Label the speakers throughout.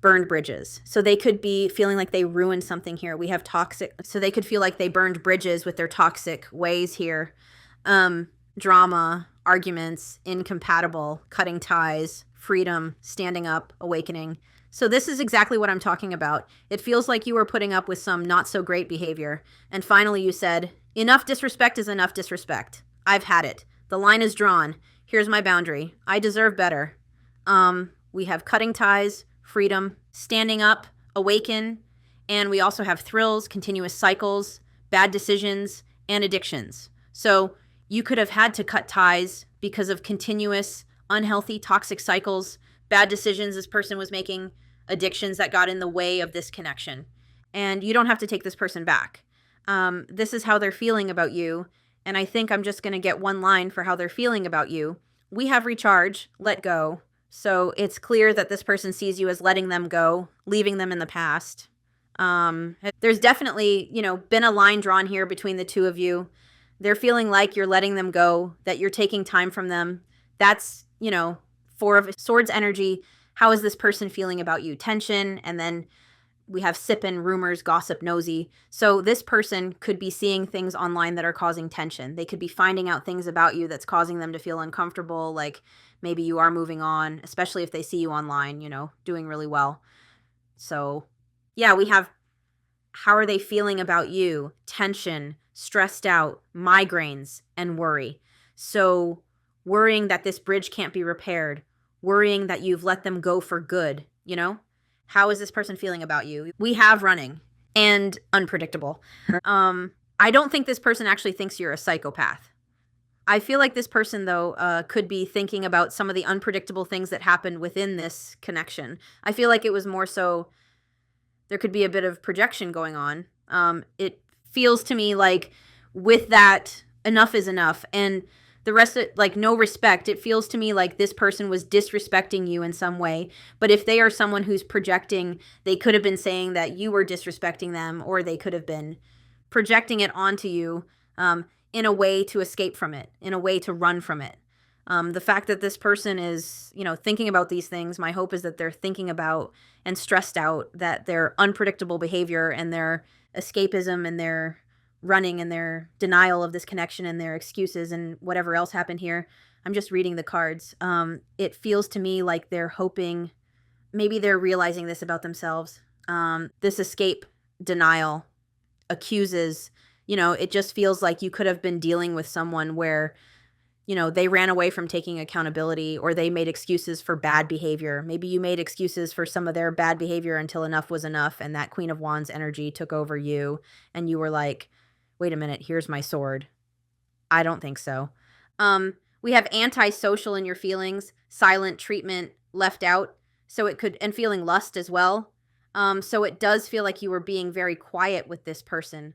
Speaker 1: burned bridges. So they could be feeling like they ruined something here. We have toxic. So they could feel like they burned bridges with their toxic ways here. Drama, arguments, incompatible, cutting ties, freedom, standing up, awakening. So this is exactly what I'm talking about. It feels like you were putting up with some not so great behavior. And finally you said, enough disrespect is enough disrespect. I've had it. The line is drawn. Here's my boundary. I deserve better. We have cutting ties, freedom, standing up, awaken, and we also have thrills, continuous cycles, bad decisions, and addictions. So you could have had to cut ties because of continuous, unhealthy, toxic cycles, bad decisions this person was making, addictions that got in the way of this connection. And you don't have to take this person back. This is how they're feeling about you. And I think I'm just going to get one line for how they're feeling about you. We have recharge, let go. So it's clear that this person sees you as letting them go, leaving them in the past. There's definitely, been a line drawn here between the two of you. They're feeling like you're letting them go, that you're taking time from them. That's, Four of Swords energy. How is this person feeling about you? Tension. And then we have sippin', rumors, gossip, nosy. So this person could be seeing things online that are causing tension. They could be finding out things about you that's causing them to feel uncomfortable, like maybe you are moving on, especially if they see you online, doing really well. So yeah, we have how are they feeling about you? Tension, stressed out, migraines, and worry. So worrying that this bridge can't be repaired, worrying that you've let them go for good, How is this person feeling about you? We have running and unpredictable. I don't think this person actually thinks you're a psychopath. I feel like this person, though, could be thinking about some of the unpredictable things that happened within this connection. I feel like it was more so there could be a bit of projection going on. It feels to me like with that, enough is enough. And the rest of it, no respect. It feels to me like this person was disrespecting you in some way. But if they are someone who's projecting, they could have been saying that you were disrespecting them, or they could have been projecting it onto you in a way to escape from it, in a way to run from it. The fact that this person is, thinking about these things, my hope is that they're thinking about and stressed out that their unpredictable behavior and their escapism and their running and their denial of this connection and their excuses and whatever else happened here. I'm just reading the cards. It feels to me like they're hoping, maybe they're realizing this about themselves. This escape, denial, accuses, it just feels like you could have been dealing with someone where, they ran away from taking accountability, or they made excuses for bad behavior. Maybe you made excuses for some of their bad behavior until enough was enough, and that Queen of Wands energy took over you, and you were like, wait a minute, here's my sword. I don't think so. We have antisocial in your feelings, silent treatment, left out. So it could, and feeling lust as well. So it does feel like you were being very quiet with this person.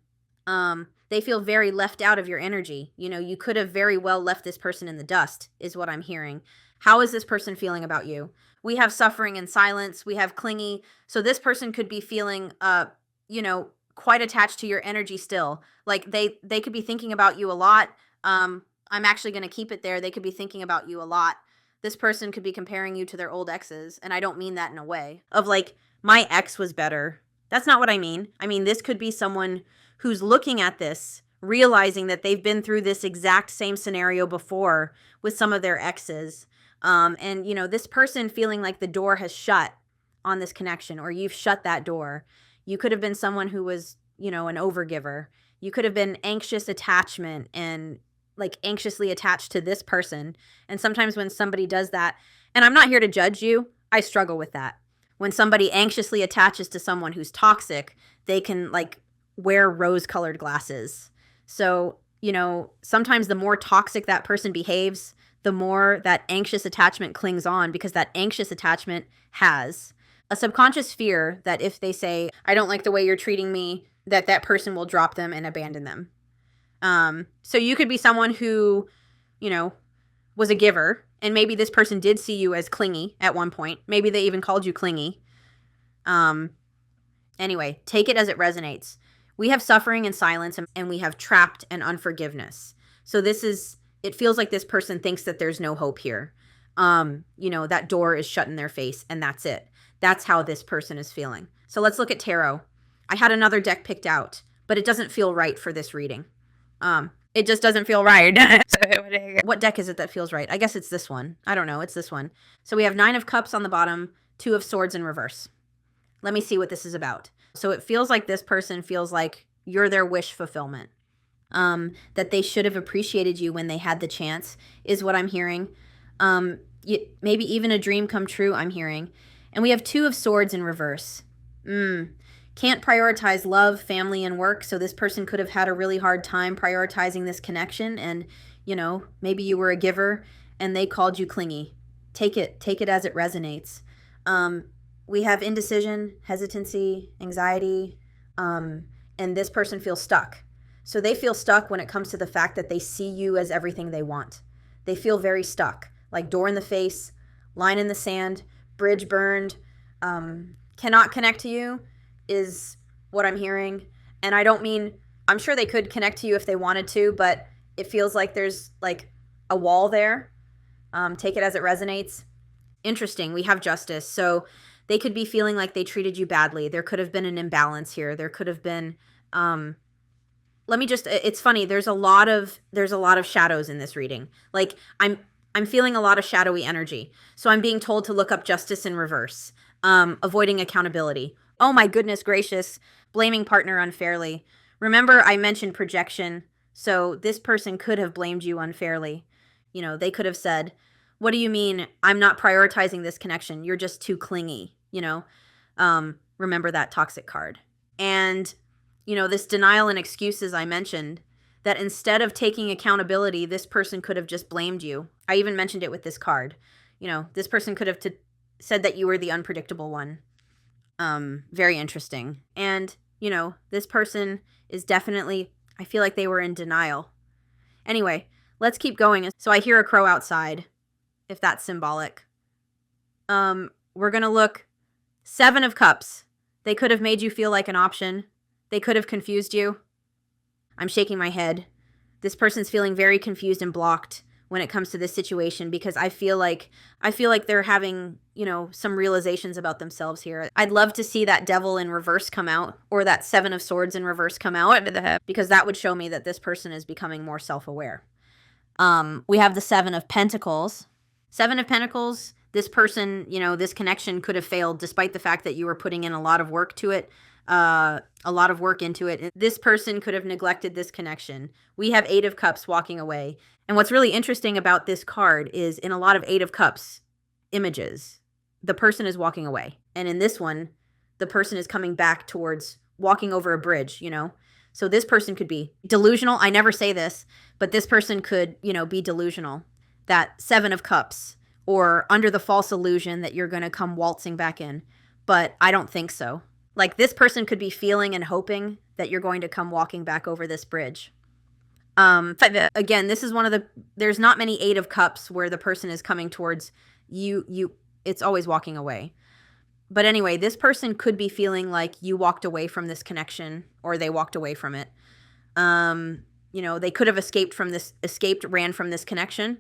Speaker 1: They feel very left out of your energy. You could have very well left this person in the dust, is what I'm hearing. How is this person feeling about you? We have suffering and silence. We have clingy. So this person could be feeling, quite attached to your energy still. Like they could be thinking about you a lot. I'm actually going to keep it there. They could be thinking about you a lot. This person could be comparing you to their old exes. And I don't mean that in a way of like, my ex was better. That's not what I mean. I mean, this could be someone who's looking at this, realizing that they've been through this exact same scenario before with some of their exes. And, this person feeling like the door has shut on this connection, or you've shut that door. You could have been someone who was, an overgiver. You could have been anxious attachment and anxiously attached to this person. And sometimes when somebody does that, and I'm not here to judge you, I struggle with that. When somebody anxiously attaches to someone who's toxic, they can wear rose-colored glasses. So, sometimes the more toxic that person behaves, the more that anxious attachment clings on, because that anxious attachment has a subconscious fear that if they say, I don't like the way you're treating me, that person will drop them and abandon them. So you could be someone who, was a giver, and maybe this person did see you as clingy at one point. Maybe they even called you clingy. Anyway, take it as it resonates. We have suffering and silence, and we have trapped and unforgiveness. So it feels like this person thinks that there's no hope here. That door is shut in their face, and that's it. That's how this person is feeling. So let's look at tarot. I had another deck picked out, but it doesn't feel right for this reading. It just doesn't feel right. What deck is it that feels right? I guess it's this one. I don't know. It's this one. So we have 9 of Cups on the bottom, 2 of Swords in reverse. Let me see what this is about. So it feels like this person feels like you're their wish fulfillment. That they should have appreciated you when they had the chance is what I'm hearing. Maybe even a dream come true, I'm hearing. And we have 2 of Swords in reverse. Can't prioritize love, family, and work, so this person could have had a really hard time prioritizing this connection, and, you know, maybe you were a giver and they called you clingy. Take it as it resonates. We have indecision, hesitancy, anxiety, and this person feels stuck. So they feel stuck when it comes to the fact that they see you as everything they want. They feel very stuck, like door in the face, line in the sand, bridge burned, cannot connect to you is what I'm hearing. And I don't mean, I'm sure they could connect to you if they wanted to, but it feels like there's like a wall there. Take it as it resonates. Interesting. We have Justice. So they could be feeling like they treated you badly. There could have been an imbalance here. There could have been, it's funny. There's a lot of shadows in this reading. Like I'm feeling a lot of shadowy energy. So I'm being told to look up Justice in reverse, avoiding accountability. Oh my goodness gracious, blaming partner unfairly. Remember I mentioned projection. So this person could have blamed you unfairly. You know, they could have said, what do you mean I'm not prioritizing this connection? You're just too clingy, you know? Remember that toxic card. And, you know, this denial and excuses I mentioned, that instead of taking accountability, this person could have just blamed you. I even mentioned it with this card. You know, this person could have said that you were the unpredictable one. Very interesting. And, you know, this person is definitely, I feel like they were in denial. Anyway, let's keep going. So I hear a crow outside, if that's symbolic. We're going to look 7 of Cups. They could have made you feel like an option. They could have confused you. I'm shaking my head. This person's feeling very confused and blocked when it comes to this situation, because I feel like they're having, you know, some realizations about themselves here. I'd love to see that Devil in reverse come out, or that 7 of Swords in reverse come out, because that would show me that this person is becoming more self-aware. We have the 7 of Pentacles. 7 of Pentacles, this person, you know, this connection could have failed despite the fact that you were putting in a lot of work to it. A lot of work into it. This person could have neglected this connection. We have 8 of Cups walking away. And what's really interesting about this card is in a lot of 8 of Cups images, the person is walking away. And in this one, the person is coming back towards walking over a bridge, you know? So this person could be delusional. I never say this, but this person could, you know, be delusional. That 7 of Cups, or under the false illusion that you're going to come waltzing back in. But I don't think so. Like, this person could be feeling and hoping that you're going to come walking back over this bridge. Again, this is one of the, there's not many 8 of Cups where the person is coming towards you. It's always walking away. But anyway, this person could be feeling like you walked away from this connection, or they walked away from it. You know, they could have ran from this connection.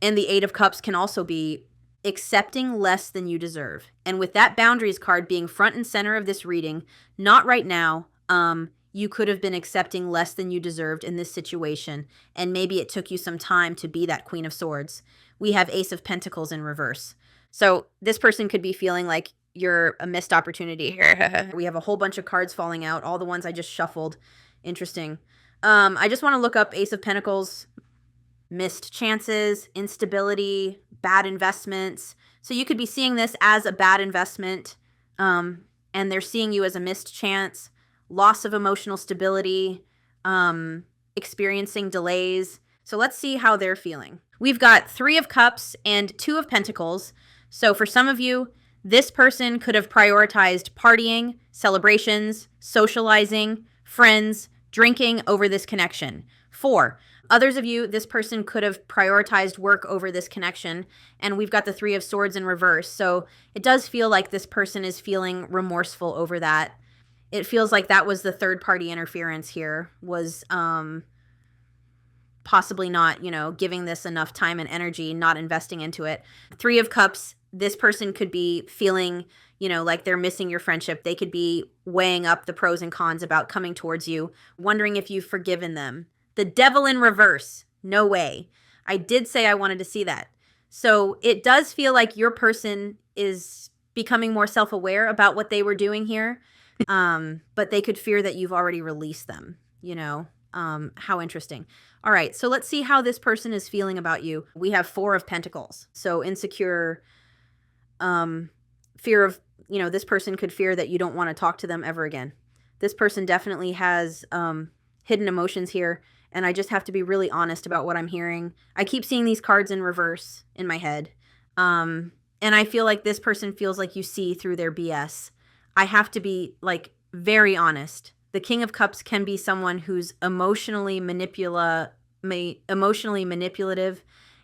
Speaker 1: And the 8 of Cups can also be accepting less than you deserve. And with that boundaries card being front and center of this reading, not right now, you could have been accepting less than you deserved in this situation, and maybe it took you some time to be that Queen of Swords. We have Ace of Pentacles in reverse. So this person could be feeling like you're a missed opportunity here. We have a whole bunch of cards falling out, all the ones I just shuffled. Interesting. I just want to look up Ace of Pentacles, missed chances, instability, bad investments. So you could be seeing this as a bad investment, and they're seeing you as a missed chance, loss of emotional stability, experiencing delays. So let's see how they're feeling. We've got 3 of Cups and 2 of Pentacles. So for some of you, this person could have prioritized partying, celebrations, socializing, friends, drinking over this connection. 4. Others of you, this person could have prioritized work over this connection, and we've got the 3 of Swords in reverse. So it does feel like this person is feeling remorseful over that. It feels like that was the third-party interference here, was possibly not, you know, giving this enough time and energy, not investing into it. 3 of Cups, this person could be feeling, like they're missing your friendship. They could be weighing up the pros and cons about coming towards you, wondering if you've forgiven them. The devil in reverse. No way. I did say I wanted to see that. So it does feel like your person is becoming more self-aware about what they were doing here. But they could fear that you've already released them, how interesting. All right. So let's see how this person is feeling about you. We have 4 of Pentacles. So insecure, fear of, this person could fear that you don't want to talk to them ever again. This person definitely has, hidden emotions here. And I just have to be really honest about what I'm hearing. I keep seeing these cards in reverse in my head. And I feel like this person feels like you see through their BS. I have to be very honest. The King of Cups can be someone who's emotionally manipulative.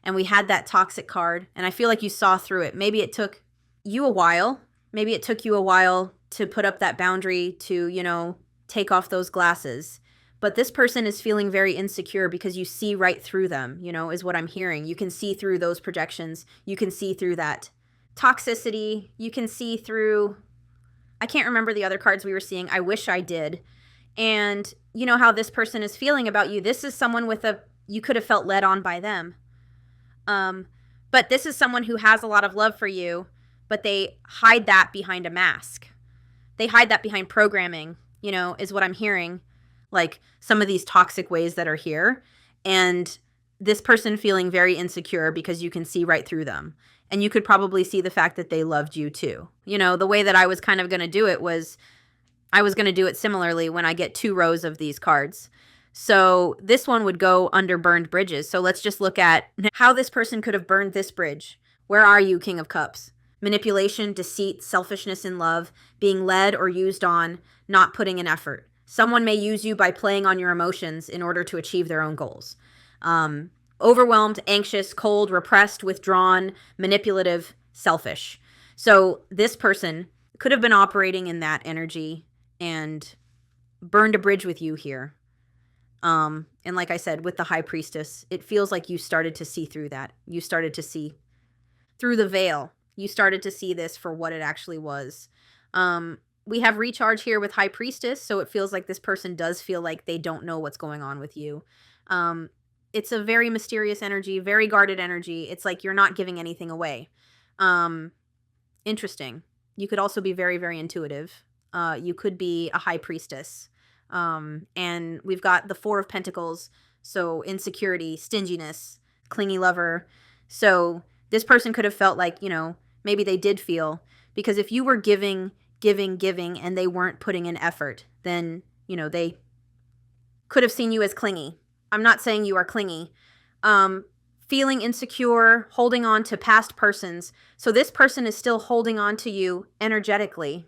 Speaker 1: And we had that toxic card. And I feel like you saw through it. Maybe it took you a while. Maybe it took you a while to put up that boundary to, take off those glasses. But this person is feeling very insecure because you see right through them, is what I'm hearing. You can see through those projections. You can see through that toxicity. You can see through, I can't remember the other cards we were seeing. I wish I did. And you know how this person is feeling about you. This is someone you could have felt led on by them. But this is someone who has a lot of love for you, but they hide that behind a mask. They hide that behind programming, is what I'm hearing. Like some of these toxic ways that are here, and this person feeling very insecure because you can see right through them. And you could probably see the fact that they loved you too. The way that I was kind of going to do it was I was going to do it similarly when I get 2 rows of these cards. So this one would go under burned bridges. So let's just look at how this person could have burned this bridge. Where are you, King of Cups? Manipulation, deceit, selfishness in love, being led or used on, not putting in effort. Someone may use you by playing on your emotions in order to achieve their own goals. Overwhelmed, anxious, cold, repressed, withdrawn, manipulative, selfish. So this person could have been operating in that energy and burned a bridge with you here. And like I said, with the High Priestess, it feels like you started to see through that. You started to see through the veil. You started to see this for what it actually was. We have recharge here with High Priestess, so it feels like this person does feel like they don't know what's going on with you. It's a very mysterious energy, very guarded energy. It's like you're not giving anything away. Interesting. You could also be very, very intuitive. You could be a High Priestess. And we've got the 4 of Pentacles, so insecurity, stinginess, clingy lover. So this person could have felt like, maybe they did feel, because if you were giving, and they weren't putting in effort, then, they could have seen you as clingy. I'm not saying you are clingy. Feeling insecure, holding on to past persons. So this person is still holding on to you energetically.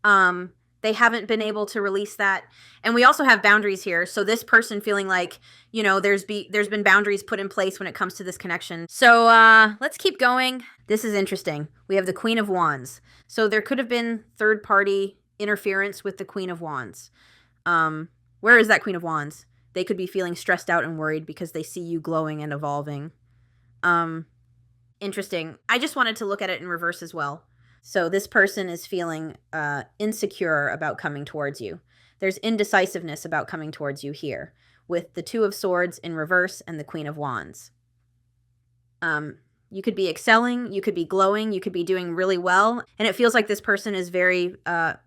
Speaker 1: They haven't been able to release that. And we also have boundaries here. So this person feeling like, there's been boundaries put in place when it comes to this connection. So let's keep going. This is interesting. We have the Queen of Wands. So there could have been third-party interference with the Queen of Wands. Where is that Queen of Wands? They could be feeling stressed out and worried because they see you glowing and evolving. Interesting. I just wanted to look at it in reverse as well. So this person is feeling insecure about coming towards you. There's indecisiveness about coming towards you here with the 2 of Swords in reverse and the Queen of Wands. You could be excelling, you could be glowing, you could be doing really well. And it feels like this person is very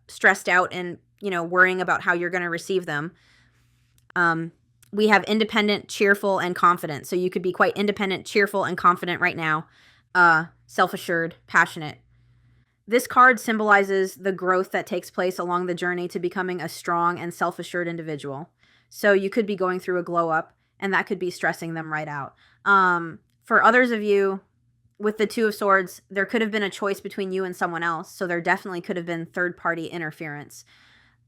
Speaker 1: stressed out and, worrying about how you're going to receive them. We have independent, cheerful, and confident. So you could be quite independent, cheerful, and confident right now. Self-assured, passionate. This card symbolizes the growth that takes place along the journey to becoming a strong and self-assured individual. So you could be going through a glow up, and that could be stressing them right out. For others of you, with the 2 of Swords, there could have been a choice between you and someone else. So there definitely could have been third-party interference.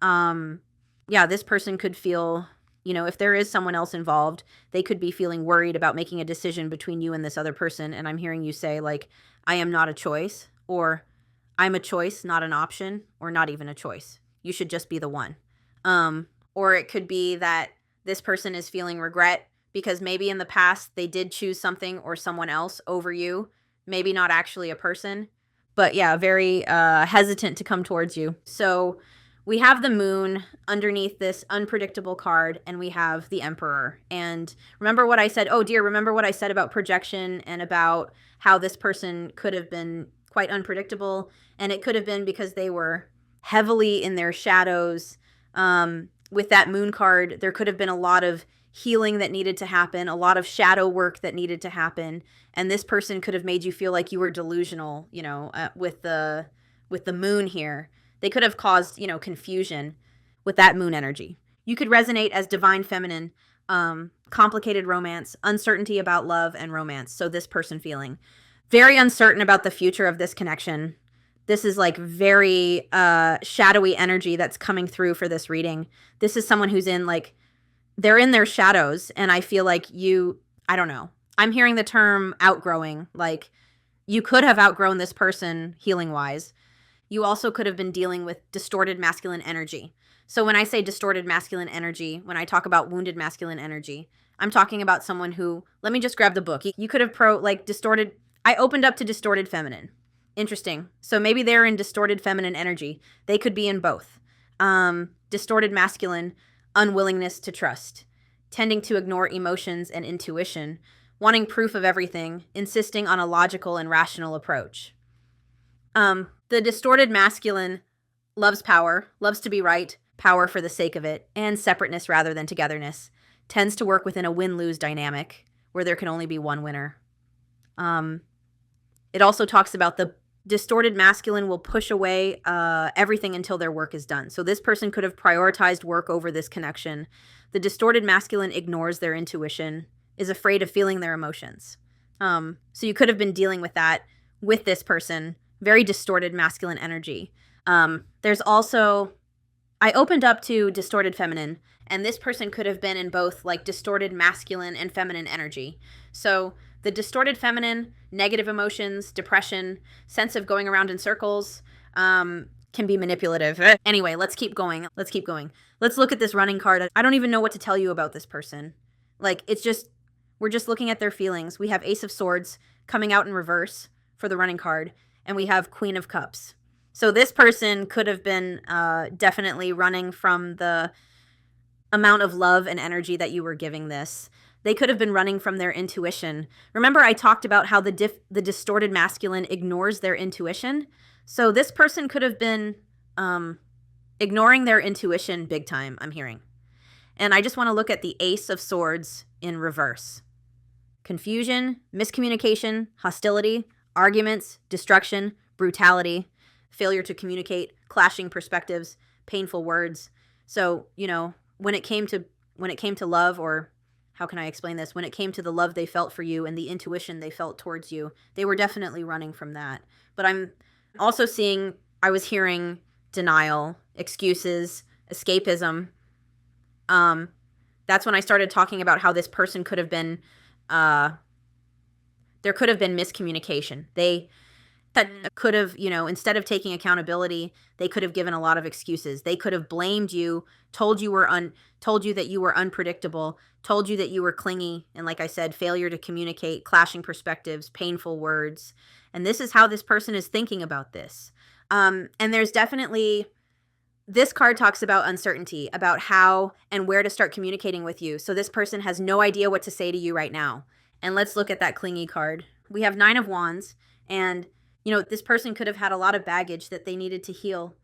Speaker 1: This person could feel, if there is someone else involved, they could be feeling worried about making a decision between you and this other person. And I'm hearing you say, I am not a choice, or I'm a choice, not an option, or not even a choice. You should just be the one. Or it could be that this person is feeling regret because maybe in the past they did choose something or someone else over you maybe not actually a person, but yeah, very hesitant to come towards you. So we have the moon underneath this unpredictable card, and we have the emperor. And remember what I said? Oh dear, remember what I said about projection and about how this person could have been quite unpredictable, and it could have been because they were heavily in their shadows. With that moon card, there could have been a lot of healing that needed to happen, a lot of shadow work that needed to happen, and this person could have made you feel like you were delusional, with the moon here. They could have caused, confusion with that moon energy. You could resonate as divine feminine, complicated romance, uncertainty about love and romance. So this person feeling very uncertain about the future of this connection. This is like very shadowy energy that's coming through for this reading. This is someone who's in they're in their shadows, and I feel like I don't know. I'm hearing the term outgrowing. Like, you could have outgrown this person healing-wise. You also could have been dealing with distorted masculine energy. So when I say distorted masculine energy, when I talk about wounded masculine energy, I'm talking about someone who, let me just grab the book. You could have distorted, I opened up to distorted feminine. Interesting. So maybe they're in distorted feminine energy. They could be in both. Distorted masculine, unwillingness to trust, tending to ignore emotions and intuition, wanting proof of everything, insisting on a logical and rational approach. The distorted masculine loves power, loves to be right, power for the sake of it, and separateness rather than togetherness, tends to work within a win-lose dynamic where there can only be one winner. It also talks about the distorted masculine will push away everything until their work is done. So this person could have prioritized work over this connection. The distorted masculine ignores their intuition, is afraid of feeling their emotions. So you could have been dealing with that with this person. Very distorted masculine energy. There's also, I opened up to distorted feminine, and this person could have been in both distorted masculine and feminine energy. So the distorted feminine, negative emotions, depression, sense of going around in circles, can be manipulative. Anyway, let's keep going. Let's look at this running card. I don't even know what to tell you about this person. We're just looking at their feelings. We have Ace of Swords coming out in reverse for the running card, and we have Queen of Cups. So this person could have been definitely running from the amount of love and energy that you were giving this. They could have been running from their intuition. Remember, I talked about how the distorted masculine ignores their intuition? So this person could have been ignoring their intuition big time, I'm hearing. And I just want to look at the Ace of Swords in reverse. Confusion, miscommunication, hostility, arguments, destruction, brutality, failure to communicate, clashing perspectives, painful words. So, when it came to love, or how can I explain this? When it came to the love they felt for you and the intuition they felt towards you, they were definitely running from that. But I'm also I was hearing denial, excuses, escapism. That's when I started talking about how this person could have been, there could have been miscommunication. That could have, instead of taking accountability, they could have given a lot of excuses. They could have blamed you, told you that you were unpredictable, told you that you were clingy, and like I said, failure to communicate, clashing perspectives, painful words. And this is how this person is thinking about this. And there's definitely, this card talks about uncertainty, about how and where to start communicating with you. So this person has no idea what to say to you right now. And let's look at that clingy card. We have 9 of Wands, and this person could have had a lot of baggage that they needed to heal,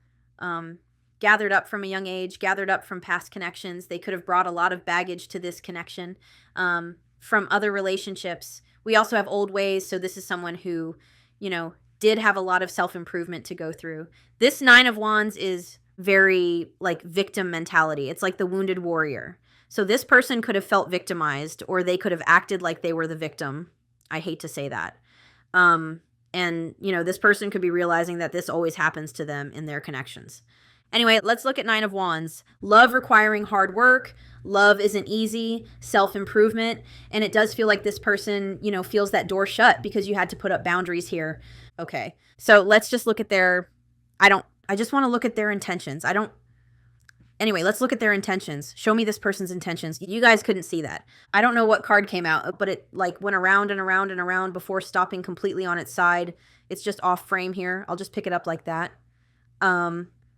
Speaker 1: gathered up from a young age, gathered up from past connections. They could have brought a lot of baggage to this connection from other relationships. We also have old ways, so this is someone who, did have a lot of self-improvement to go through. This 9 of Wands is very victim mentality. It's like the wounded warrior. So this person could have felt victimized, or they could have acted like they were the victim. I hate to say that. And, this person could be realizing that this always happens to them in their connections. Anyway, let's look at 9 of Wands. Love requiring hard work. Love isn't easy. Self-improvement. And it does feel like this person, feels that door shut because you had to put up boundaries here. Okay. So let's just look at I just want to look at their intentions. Anyway, let's look at their intentions. Show me this person's intentions. You guys couldn't see that. I don't know what card came out, but it like went around and around and around before stopping completely on its side. It's just off frame here. I'll just pick it up like that.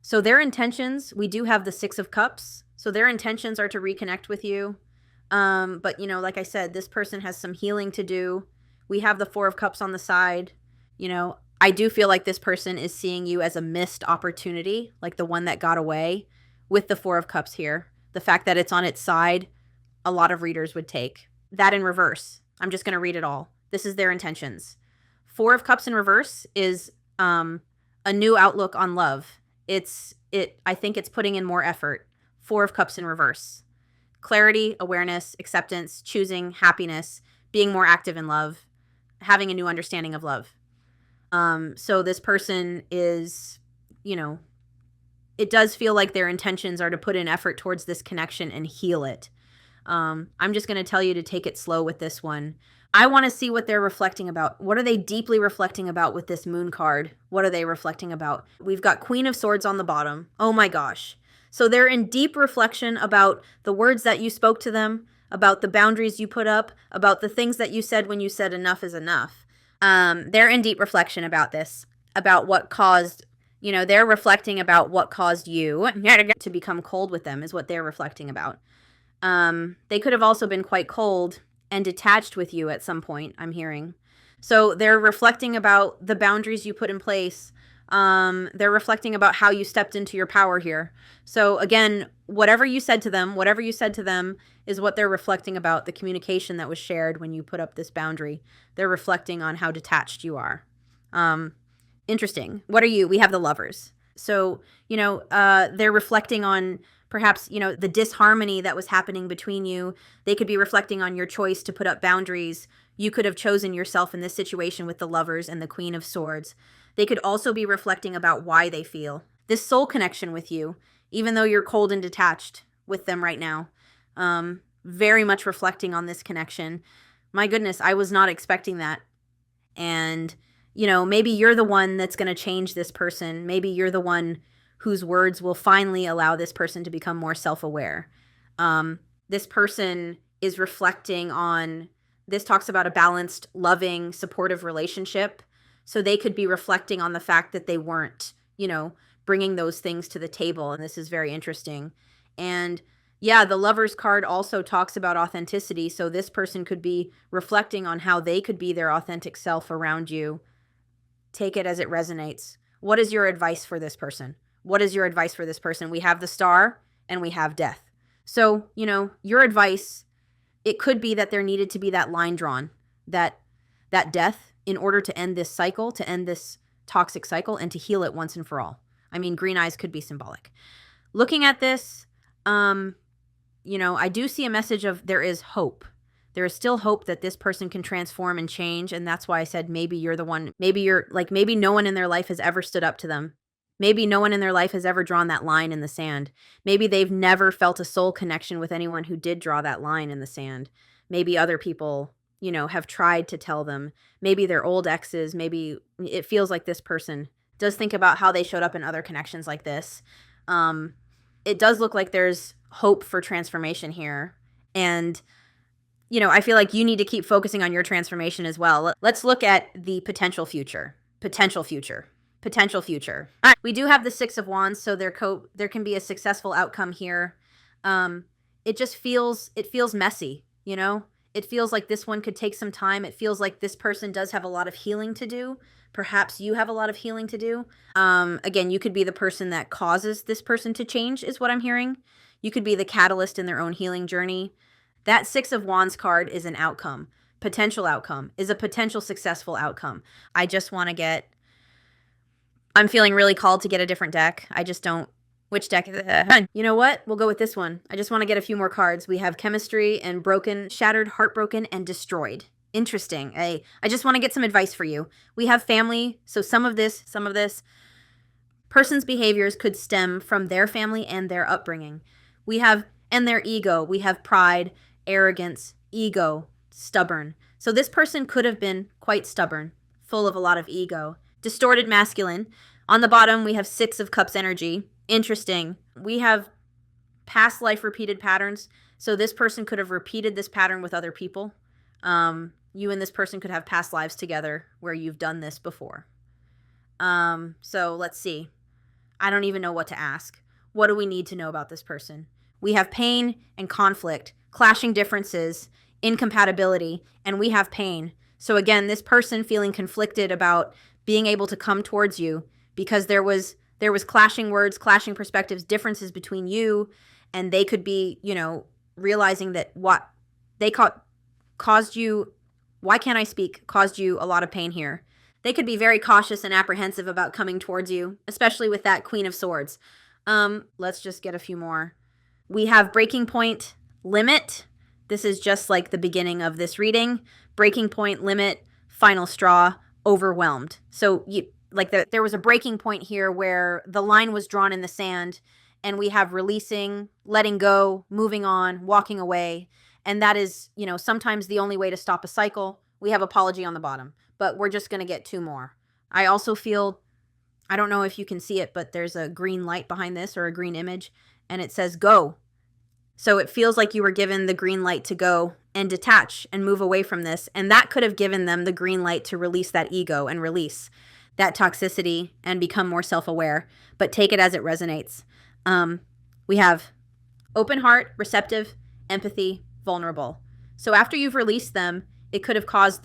Speaker 1: So their intentions, we do have the 6 of Cups. So their intentions are to reconnect with you. But, you know, like I said, this person has some healing to do. We have the 4 of Cups on the side. You know, I do feel like this person is seeing you as a missed opportunity, like the one that got away with the 4 of Cups here. The fact that it's on its side, a lot of readers would take. That in reverse. I'm just going to read it all. This is their intentions. 4 of Cups in reverse is a new outlook on love. I think it's putting in more effort. 4 of Cups in reverse. Clarity, awareness, acceptance, choosing, happiness, being more active in love, having a new understanding of love. So this person is, you know, it does feel like their intentions are to put in effort towards this connection and heal it. I'm just going to tell you to take it slow with this one. I want to see what they're reflecting about. What are they deeply reflecting about with this moon card? What are they reflecting about? We've got Queen of Swords on the bottom. Oh my gosh. So they're in deep reflection about the words that you spoke to them, about the boundaries you put up, about the things that you said when you said enough is enough. They're in deep reflection about this, about what caused, you know, they're reflecting about what caused you to become cold with them is what they're reflecting about. They could have also been quite cold and detached with you at some point, I'm hearing. So they're reflecting about the boundaries you put in place. They're reflecting about how you stepped into your power here. So again, whatever you said to them is what they're reflecting about, the communication that was shared when you put up this boundary. They're reflecting on how detached you are. Interesting. What are you? We have the Lovers. So, you know, they're reflecting on perhaps, you know, the disharmony that was happening between you. They could be reflecting on your choice to put up boundaries. You could have chosen yourself in this situation with the Lovers and the Queen of Swords. They could also be reflecting about why they feel this soul connection with you, even though you're cold and detached with them right now. Very much reflecting on this connection. My goodness, I was not expecting that. And, you know, maybe you're the one that's going to change this person. Maybe you're the one whose words will finally allow this person to become more self-aware. This person is reflecting on, this talks about a balanced, loving, supportive relationship. So they could be reflecting on the fact that they weren't, you know, bringing those things to the table. And this is very interesting. And yeah, the Lovers card also talks about authenticity. So this person could be reflecting on how they could be their authentic self around you. Take it as it resonates. What is your advice for this person? What is your advice for this person? We have the Star and we have Death. So, you know, your advice, it could be that there needed to be that line drawn, that death in order to end this cycle, to end this toxic cycle and to heal it once and for all. I mean, green eyes could be symbolic. Looking at this, you know, I do see a message of there is hope. There is still hope that this person can transform and change. And that's why I said maybe you're the one. Maybe you're like, maybe no one in their life has ever stood up to them. Maybe no one in their life has ever drawn that line in the sand. Maybe they've never felt a soul connection with anyone who did draw that line in the sand. Maybe other people, you know, have tried to tell them. Maybe they're old exes. Maybe it feels like this person does think about how they showed up in other connections like this. It does look like there's hope for transformation here. And, you know, I feel like you need to keep focusing on your transformation as well. Let's look at the potential future. Potential future. We do have the 6 of Wands, so there can be a successful outcome here. It just feels messy, you know? It feels like this one could take some time. It feels like this person does have a lot of healing to do. Perhaps you have a lot of healing to do. Again, you could be the person that causes this person to change is what I'm hearing. You could be the catalyst in their own healing journey. That 6 of Wands card is an outcome. Potential outcome is a potential successful outcome. I just want to get, I'm feeling really called to get a different deck. I just don't, which deck is it? You know what? We'll go with this one. I just want to get a few more cards. We have Chemistry and Broken, Shattered, Heartbroken, and Destroyed. Interesting. I just want to get some advice for you. We have family. So some of this person's behaviors could stem from their family and their upbringing. And their ego. We have pride, arrogance, ego, stubborn. So this person could have been quite stubborn, full of a lot of ego. Distorted masculine. On the bottom, we have 6 of Cups energy. Interesting. We have past life repeated patterns. So this person could have repeated this pattern with other people. You and this person could have past lives together where you've done this before. So let's see. I don't even know what to ask. What do we need to know about this person? We have pain and conflict, clashing differences, incompatibility, and we have pain. So again, this person feeling conflicted about being able to come towards you because there was clashing words, clashing perspectives, differences between you, and they could be, realizing that what they caused you, why can't I speak, caused you a lot of pain here. They could be very cautious and apprehensive about coming towards you, especially with that Queen of Swords. Let's just get a few more. We have breaking point, limit. This is just like the beginning of this reading. Breaking point, limit, final straw, overwhelmed. So there was a breaking point here where the line was drawn in the sand, and we have releasing, letting go, moving on, walking away. And that is, sometimes the only way to stop a cycle. We have apology on the bottom, but we're just going to get 2 more. I also feel, I don't know if you can see it, but there's a green light behind this, or a green image, and it says go. So it feels like you were given the green light to go and detach and move away from this. And that could have given them the green light to release that ego and release that toxicity and become more self-aware, but take it as it resonates. We have open heart, receptive, empathy, vulnerable. So after you've released them, it could have caused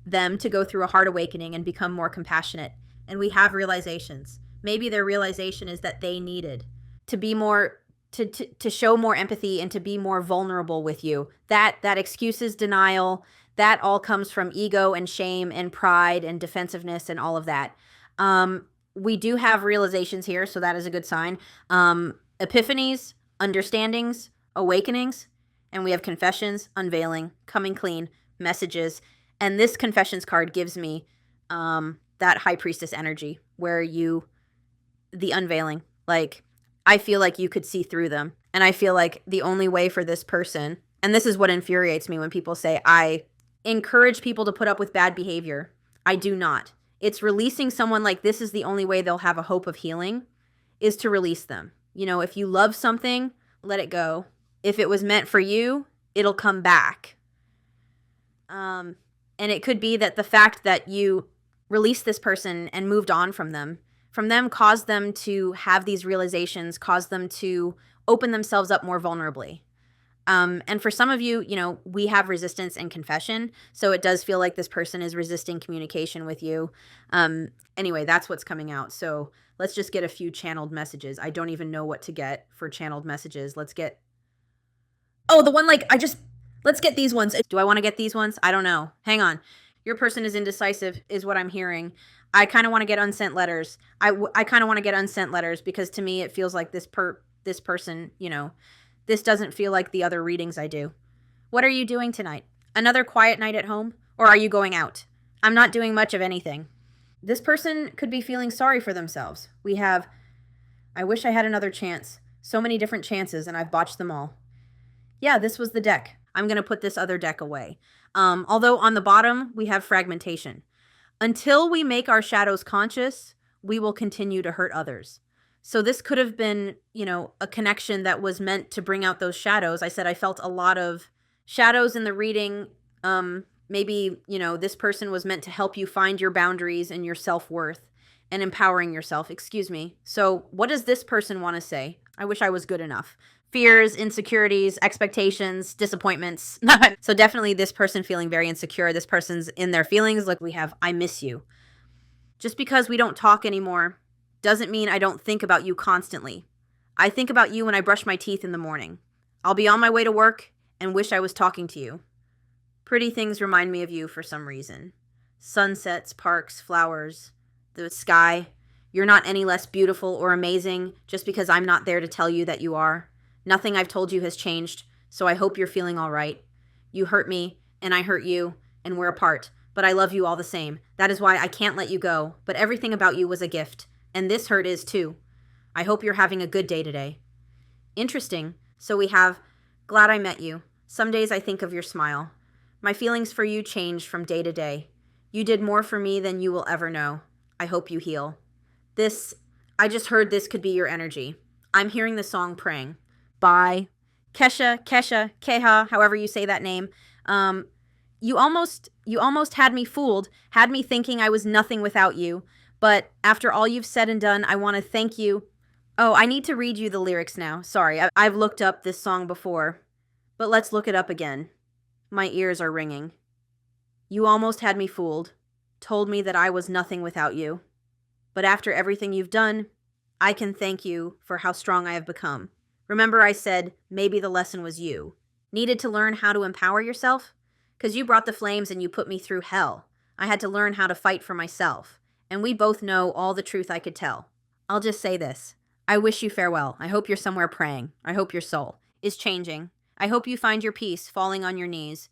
Speaker 1: them to go through a heart awakening and become more compassionate. And we have realizations. Maybe their realization is that they needed to be more, to show more empathy and to be more vulnerable with you. That excuses, denial, that all comes from ego and shame and pride and defensiveness and all of that. We do have realizations here, so that is a good sign. Epiphanies, understandings, awakenings, and we have confessions, unveiling, coming clean, messages. And this confessions card gives me that high priestess energy where the unveiling, like I feel like you could see through them. And I feel like the only way for this person, and this is what infuriates me when people say, I encourage people to put up with bad behavior. I do not. It's releasing someone like this is the only way they'll have a hope of healing, is to release them. If you love something, let it go. If it was meant for you, it'll come back. And it could be that the fact that you released this person and moved on from them caused them to have these realizations, caused them to open themselves up more vulnerably. And for some of you, we have resistance and confession. So it does feel like this person is resisting communication with you. Anyway, that's what's coming out. So let's just get a few channeled messages. I don't even know what to get for channeled messages. Let's get these ones. Do I want to get these ones? I don't know. Hang on. Your person is indecisive is what I'm hearing. I kind of want to get unsent letters. I kind of want to get unsent letters because to me it feels like this person, this doesn't feel like the other readings I do. What are you doing tonight? Another quiet night at home? Or are you going out? I'm not doing much of anything. This person could be feeling sorry for themselves. We have, I wish I had another chance. So many different chances and I've botched them all. Yeah, this was the deck. I'm going to put this other deck away. Although on the bottom, we have fragmentation. Until we make our shadows conscious, we will continue to hurt others. So this could have been, a connection that was meant to bring out those shadows. I said I felt a lot of shadows in the reading. Maybe, this person was meant to help you find your boundaries and your self-worth and empowering yourself. Excuse me. So what does this person want to say? I wish I was good enough. Fears, insecurities, expectations, disappointments. So definitely this person feeling very insecure. This person's in their feelings. Like we have, I miss you. Just because we don't talk anymore doesn't mean I don't think about you constantly. I think about you when I brush my teeth in the morning. I'll be on my way to work and wish I was talking to you. Pretty things remind me of you for some reason. Sunsets, parks, flowers, the sky. You're not any less beautiful or amazing just because I'm not there to tell you that you are. Nothing I've told you has changed, so I hope you're feeling all right. You hurt me, and I hurt you, and we're apart, but I love you all the same. That is why I can't let you go, but everything about you was a gift, and this hurt is too. I hope you're having a good day today. Interesting. So we have, glad I met you. Some days I think of your smile. My feelings for you change from day to day. You did more for me than you will ever know. I hope you heal. I just heard this could be your energy. I'm hearing the song Praying. Bye. Kesha, Keha, however you say that name. You almost had me fooled, had me thinking I was nothing without you. But after all you've said and done, I want to thank you. Oh, I need to read you the lyrics now. Sorry, I've looked up this song before, but let's look it up again. My ears are ringing. You almost had me fooled, told me that I was nothing without you. But after everything you've done, I can thank you for how strong I have become. Remember I said maybe the lesson was you. Needed to learn how to empower yourself? 'Cause you brought the flames and you put me through hell. I had to learn how to fight for myself. And we both know all the truth I could tell. I'll just say this. I wish you farewell. I hope you're somewhere praying. I hope your soul is changing. I hope you find your peace falling on your knees.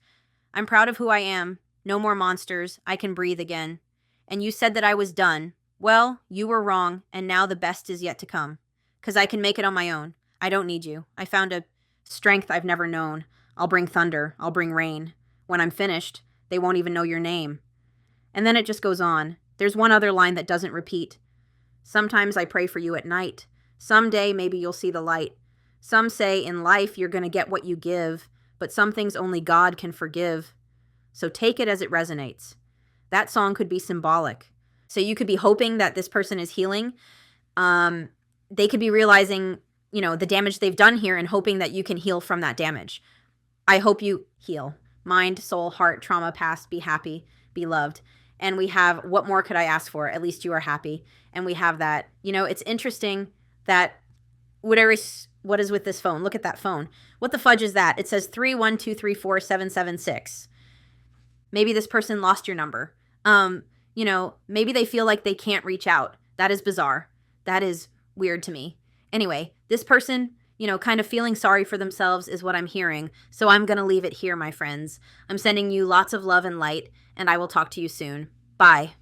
Speaker 1: I'm proud of who I am. No more monsters. I can breathe again. And you said that I was done. Well, you were wrong, and now the best is yet to come. 'Cause I can make it on my own. I don't need you. I found a strength I've never known. I'll bring thunder. I'll bring rain. When I'm finished, they won't even know your name. And then it just goes on. There's one other line that doesn't repeat. Sometimes I pray for you at night. Someday maybe you'll see the light. Some say in life you're going to get what you give, but some things only God can forgive. So take it as it resonates. That song could be symbolic. So you could be hoping that this person is healing. They could be realizing, the damage they've done here and hoping that you can heal from that damage. I hope you heal. Mind, soul, heart, trauma, past, be happy, be loved. And we have, what more could I ask for? At least you are happy. And we have that. It's interesting that what is with this phone? Look at that phone. What the fudge is that? It says 312347776. Maybe this person lost your number. Maybe they feel like they can't reach out. That is bizarre. That is weird to me. Anyway, this person, kind of feeling sorry for themselves is what I'm hearing. So I'm going to leave it here, my friends. I'm sending you lots of love and light, and I will talk to you soon. Bye.